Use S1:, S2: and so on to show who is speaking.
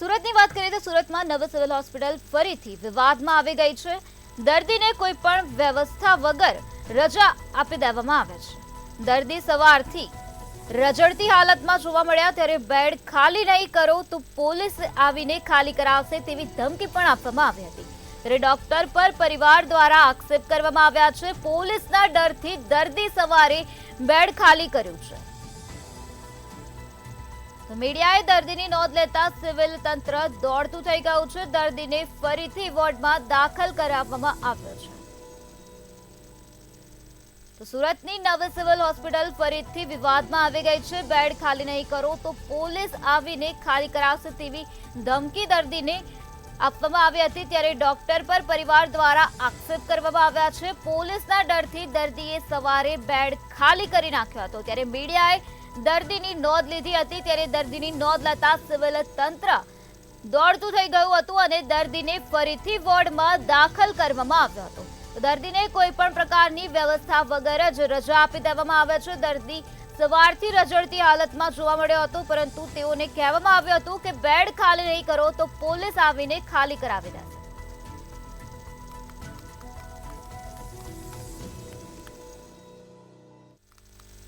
S1: સુરતની વાત કરીએ તો સુરતમાં નવી સિવિલ હોસ્પિટલ ફરીથી વિવાદમાં આવી ગઈ છે। દર્દીને કોઈ પણ વ્યવસ્થા વગર રજા આપી દેવામાં આવે છે। દર્દી સવારથી રજડતી હાલતમાં જોવા મળ્યા ત્યારે બેડ ખાલી નહીં કરો તો પોલીસ આવીને ખાલી કરાવશે તેવી ધમકી પણ આપવામાં આવી હતી। ત્યારે ડોક્ટર પર પરિવાર દ્વારા આક્ષેપ કરવામાં આવ્યા છે। પોલીસના ડરથી દર્દી સવારે બેડ ખાલી કર્યું છે। મીડિયાએ દર્દીની નોંધ લેતા સિવિલ તંત્ર દોડતું થઈ ગયું છે। દર્દીને ફરીથી વોર્ડમાં દાખલ કરાવવામાં આવ્યો છે। તો સુરતની નવી સિવિલ હોસ્પિટલ ફરીથી વિવાદમાં આવી ગઈ છે। બેડ ખાલી નહીં કરો તો પોલીસ આવીને ખાલી કરાવશે તેવી ધમકી દર્દીને આપવામાં આવી હતી। ત્યારે ડોક્ટર પર પરિવાર દ્વારા આક્ષેપ કરવામાં આવ્યા છે। પોલીસના ડરથી દર્દીએ સવારે બેડ ખાલી કરી નાખ્યો હતો। ત્યારે મીડિયાએ દર્દીની નોંધ લીધી હતી। ત્યારે દર્દીની નોંધ લેતા સિવિલ તંત્ર દોડતું થઈ ગયું હતું અને દર્દીને ફરીથી વોર્ડમાં દાખલ કરવામાં આવ્યો હતો। દર્દીને કોઈ પણ પ્રકારની વ્યવસ્થા વગર જ રજા આપી દેવામાં આવે છે। દર્દી સવારથી રજડતી હાલતમાં જોવા મળ્યો હતો, પરંતુ તેઓને કહેવામાં આવ્યું હતું કે બેડ ખાલી નહીં કરો તો પોલીસ આવીને ખાલી કરાવી દેશે।